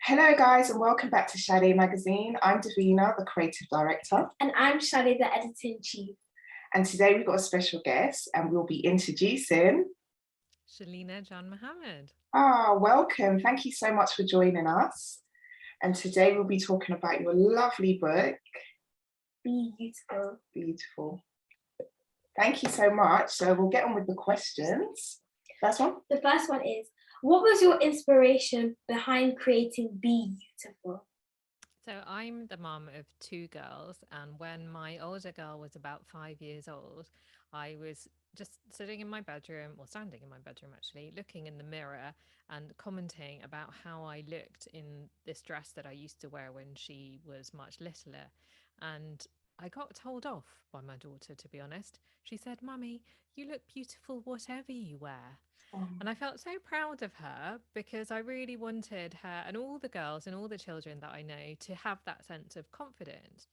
Hello guys and welcome back to Sadé magazine. I'm Davina, the creative director. And I'm Chanté, the editor-in-chief. And today we've got a special guest and we'll be introducing Shelina Janmohamed. Welcome. Thank you so much for joining us. And today we'll be talking about your lovely book, BeYOUtiful. BeYOUtiful. Thank you so much. So we'll get on with the questions. First one? The first one is, what was your inspiration behind creating BeYOUtiful? So I'm the mum of two girls, and when my older girl was about 5 years old, I was just sitting in my bedroom, or standing in my bedroom actually, looking in the mirror and commenting about how I looked in this dress that I used to wear when she was much littler. And I got told off by my daughter, to be honest. She said, "Mummy, you look beautiful whatever you wear." And I felt so proud of her because I really wanted her and all the girls and all the children that I know to have that sense of confidence.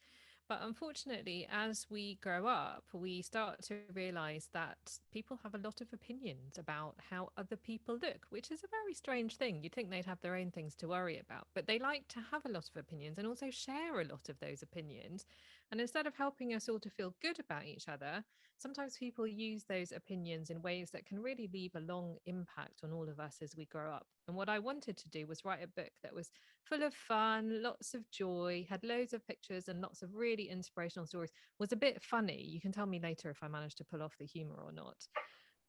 But unfortunately, as we grow up, we start to realize that people have a lot of opinions about how other people look, which is a very strange thing. You'd think they'd have their own things to worry about, but they like to have a lot of opinions and also share a lot of those opinions. And instead of helping us all to feel good about each other, sometimes people use those opinions in ways that can really leave a long impact on all of us as we grow up. And what I wanted to do was write a book that was full of fun, lots of joy, had loads of pictures and lots of really inspirational stories, was a bit funny. You can tell me later if I managed to pull off the humor or not.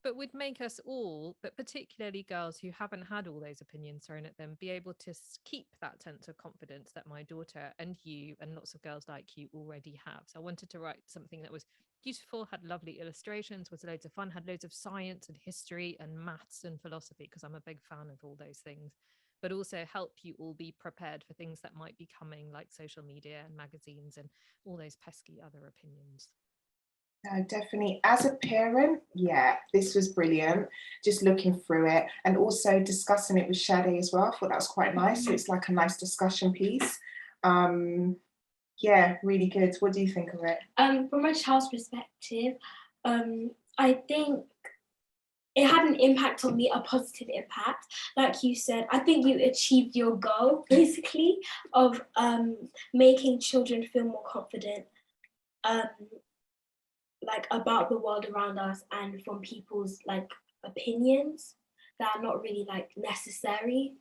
But would make us all, but particularly girls who haven't had all those opinions thrown at them, be able to keep that sense of confidence that my daughter and you and lots of girls like you already have. So I wanted to write something that was beautiful, had lovely illustrations, was loads of fun, had loads of science and history and maths and philosophy, because I'm a big fan of all those things, but also help you all be prepared for things that might be coming, like social media and magazines and all those pesky other opinions. No, definitely. As a parent, yeah, this was brilliant. Just looking through it and also discussing it with Sadé as well. I thought that was quite nice. So it's like a nice discussion piece. Yeah, really good. What do you think of it? From a child's perspective, I think it had an impact on me, a positive impact. Like you said, I think you achieved your goal, basically, of making children feel more confident, like about the world around us and from people's like opinions that are not really like necessary.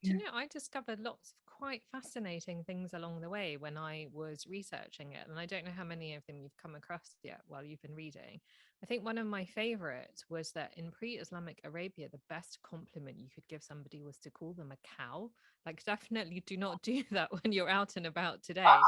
Do you know, I discovered lots of quite fascinating things along the way when I was researching it. And I don't know how many of them you've come across yet while you've been reading. I think one of my favorites was that in pre-Islamic Arabia, the best compliment you could give somebody was to call them a cow. Like, definitely do not do that when you're out and about today.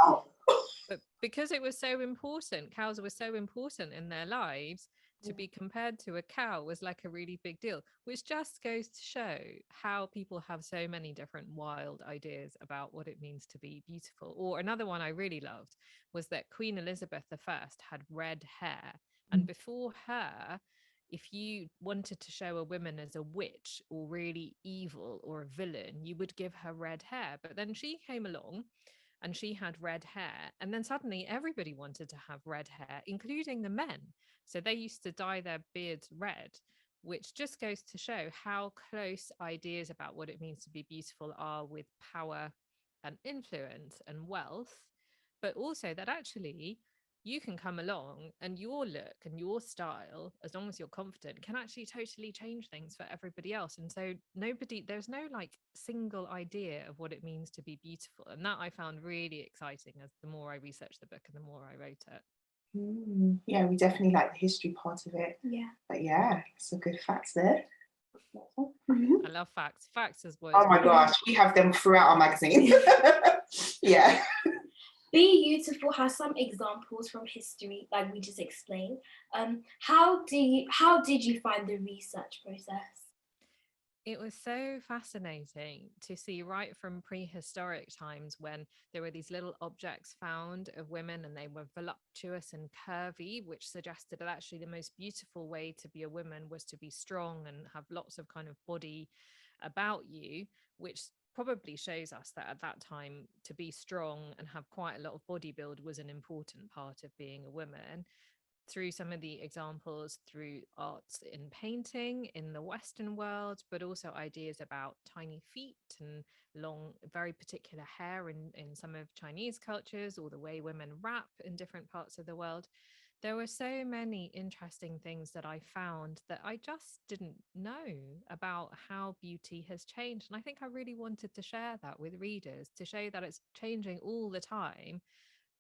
But because it was so important, cows were so important in their lives, to be compared to a cow was like a really big deal, which just goes to show how people have so many different wild ideas about what it means to be beautiful. Or another one I really loved was that Queen Elizabeth I had red hair. And before her, if you wanted to show a woman as a witch or really evil or a villain, you would give her red hair. But then she came along and she had red hair. And then suddenly everybody wanted to have red hair, including the men. So they used to dye their beards red, which just goes to show how close ideas about what it means to be beautiful are with power and influence and wealth, but also that actually you can come along and your look and your style, as long as you're confident, can actually totally change things for everybody else. And so there's no like single idea of what it means to be beautiful. And that I found really exciting as the more I researched the book and the more I wrote it. Yeah, we definitely like the history part of it. Yeah. But yeah, some good facts there. I love facts. Facts as well. Oh my gosh, we have them throughout our magazine. Yeah. BeYOUtiful has some examples from history, like we just explained. How did you find the research process? It was so fascinating to see right from prehistoric times when there were these little objects found of women and they were voluptuous and curvy, which suggested that actually the most beautiful way to be a woman was to be strong and have lots of kind of body about you, which probably shows us that at that time to be strong and have quite a lot of body build was an important part of being a woman, through some of the examples through arts in painting in the Western world, but also ideas about tiny feet and long, very particular hair in some of Chinese cultures, or the way women wrap in different parts of the world. There were so many interesting things that I found that I just didn't know about how beauty has changed. And I think I really wanted to share that with readers, to show that it's changing all the time.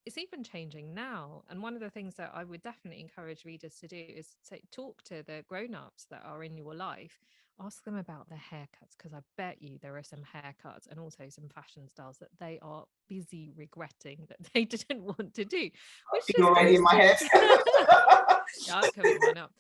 It's even changing now. And one of the things that I would definitely encourage readers to do is say, talk to the grown-ups that are in your life, ask them about their haircuts, because I bet you there are some haircuts and also some fashion styles that they are busy regretting that they didn't want to do, which You're just already goes in my to head. yeah, I'm coming mine up.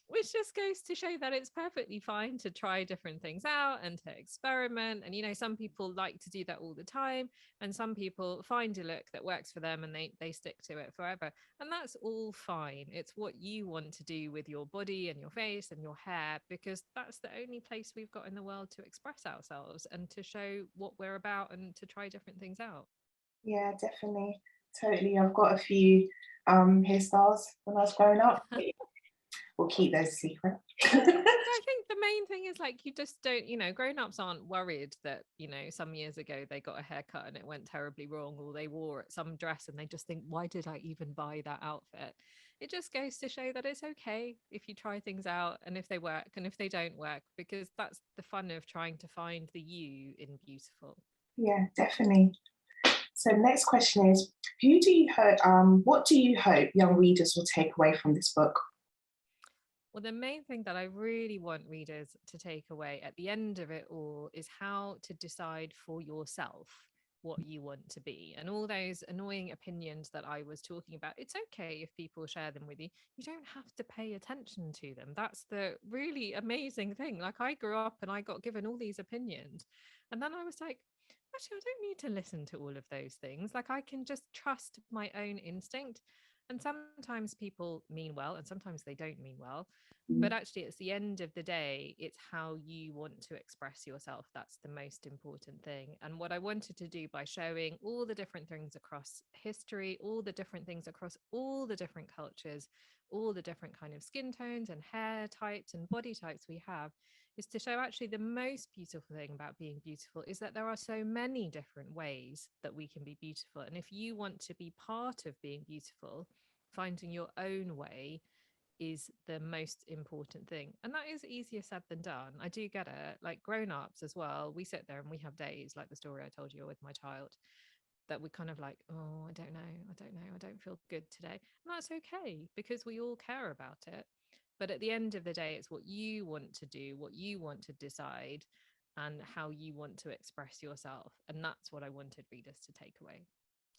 Which just goes to show that it's perfectly fine to try different things out and to experiment. And, you know, some people like to do that all the time, and some people find a look that works for them and they stick to it forever. And that's all fine. It's what you want to do with your body and your face and your hair, because that's the only place we've got in the world to express ourselves and to show what we're about and to try different things out. Yeah, definitely. Totally. I've got a few hairstyles when I was growing up. We'll keep those a secret. I think the main thing is, like, you just don't, you know, grown-ups aren't worried that, you know, some years ago they got a haircut and it went terribly wrong, or they wore some dress and they just think, why did I even buy that outfit? It just goes to show that it's okay if you try things out, and if they work and if they don't work, because that's the fun of trying to find the you in beautiful. Yeah, definitely. So next question is, what do you hope young readers will take away from this book? Well, the main thing that I really want readers to take away at the end of it all is how to decide for yourself what you want to be. And all those annoying opinions that I was talking about, it's okay if people share them with you. You don't have to pay attention to them. That's the really amazing thing. Like, I grew up and I got given all these opinions. And then I was like, actually, I don't need to listen to all of those things. Like, I can just trust my own instinct. And sometimes people mean well, and sometimes they don't mean well. But actually, it's the end of the day, it's how you want to express yourself. That's the most important thing. And what I wanted to do by showing all the different things across history, all the different things across all the different cultures, all the different kind of skin tones and hair types and body types we have, is to show actually the most beautiful thing about being beautiful is that there are so many different ways that we can be beautiful. And if you want to be part of being beautiful, finding your own way is the most important thing. And that is easier said than done. I do get it. Like, grown-ups as well, we sit there and we have days like the story I told you with my child, that we kind of like, oh, I don't know, I don't feel good today. And that's okay, because we all care about it. But at the end of the day, it's what you want to do, what you want to decide, and how you want to express yourself. And that's what I wanted readers to take away.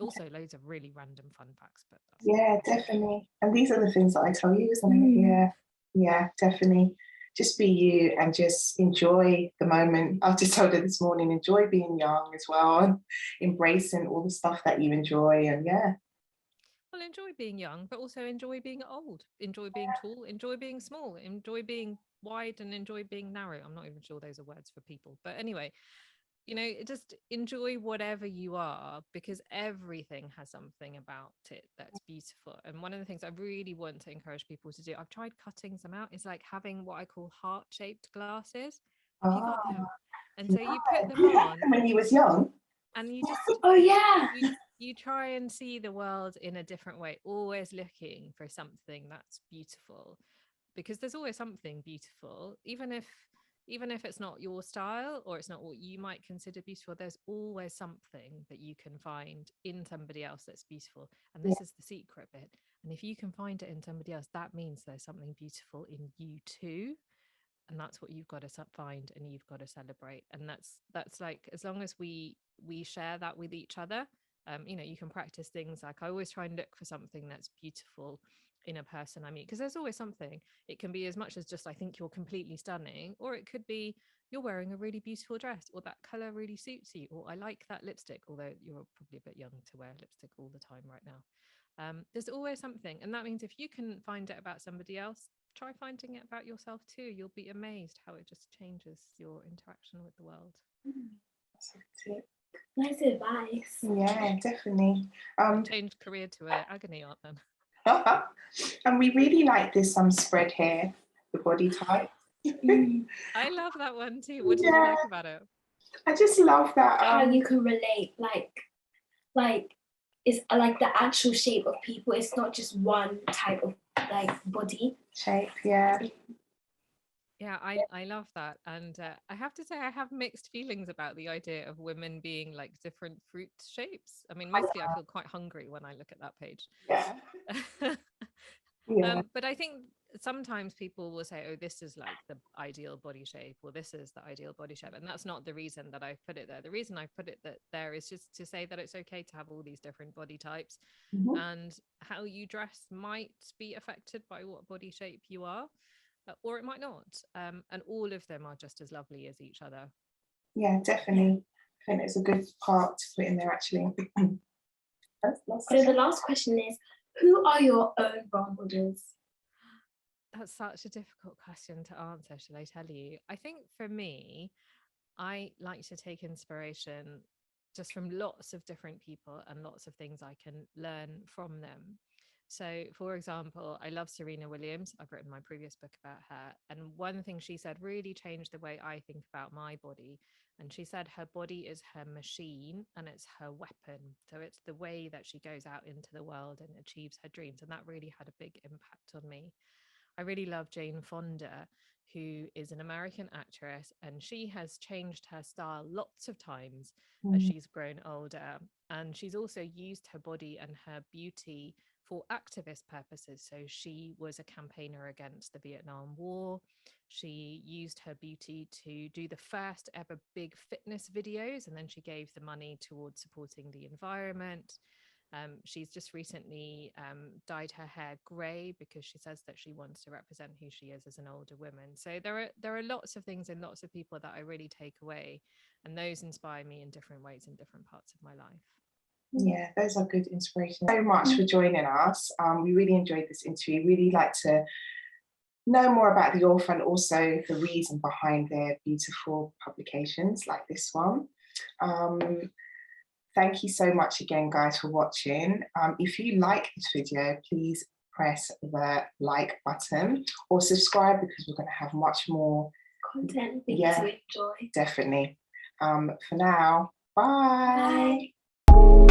Also, loads of really random fun facts, but that's Yeah, definitely. And these are the things that I tell you, isn't it? Yeah, yeah, definitely. Just be you and just enjoy the moment. I just told her this morning, enjoy being young as well, and embracing all the stuff that you enjoy. And yeah, well, enjoy being young, but also enjoy being old, enjoy being tall, enjoy being small, enjoy being wide, and enjoy being narrow. I'm not even sure those are words for people, but anyway, you know, just enjoy whatever you are, because everything has something about it that's beautiful. And one of the things I really want to encourage people to do, I've tried cutting some out, is like having what I call heart-shaped glasses. Have you got them? And so you put them you had on them when you was young. and you just Oh yeah. you try and see the world in a different way, always looking for something that's beautiful, because there's always something beautiful, even if it's not your style or it's not what you might consider beautiful. There's always something that you can find in somebody else that's beautiful, and Yeah, this is the secret bit. And if you can find it in somebody else, that means there's something beautiful in you too, and that's what you've got to find and you've got to celebrate. And that's like, as long as we share that with each other, you know, you can practice things like, I always try and look for something that's beautiful in a person I meet, because there's always something. It can be as much as just, I think you're completely stunning, or it could be you're wearing a really beautiful dress, or that color really suits you, or I like that lipstick, although you're probably a bit young to wear lipstick all the time right now. There's always something, and that means if you can find it about somebody else, try finding it about yourself too. You'll be amazed how it just changes your interaction with the world. that's a tip. Nice advice. Yeah, definitely. I've changed career to a agony art then. And we really like this spread here, the body type. I love that one too. What did you Yeah. like about it? I just love that. How you can relate, like it's like the actual shape of people. It's not just one type of like body shape. Yeah. Yeah, I love that. And I have to say, I have mixed feelings about the idea of women being like different fruit shapes. I mean, mostly I feel quite hungry when I look at that page. Yeah. Yeah. But I think sometimes people will say, oh, this is like the ideal body shape, or this is the ideal body shape. And that's not the reason that I put it there. The reason I put it there is just to say that it's okay to have all these different body types, and how you dress might be affected by what body shape you are. Or it might not, and all of them are just as lovely as each other. Yeah, definitely. I think it's a good part to put in there, actually. So the last question is, who are your own role models? That's such a difficult question to answer, shall I tell you? I think for me, I like to take inspiration just from lots of different people and lots of things I can learn from them. So, for example, I love Serena Williams. I've written my previous book about her. And one thing she said really changed the way I think about my body. And she said her body is her machine and it's her weapon. So it's the way that she goes out into the world and achieves her dreams. And that really had a big impact on me. I really love Jane Fonda, who is an American actress, and she has changed her style lots of times as she's grown older. And she's also used her body and her beauty for activist purposes. So she was a campaigner against the Vietnam War. She used her beauty to do the first ever big fitness videos, and then she gave the money towards supporting the environment. She's just recently dyed her hair grey because she says that she wants to represent who she is as an older woman. So there are lots of things and lots of people that I really take away, and those inspire me in different ways in different parts of my life. Yeah, those are good inspirations. Thank you so much for joining us. We really enjoyed this interview. Really like to know more about the author and also the reason behind their beautiful publications like this one. Thank you so much again, guys, for watching. If you like this video, please press the like button or subscribe, because we're going to have much more content for you to enjoy. Definitely. For now, bye. Bye.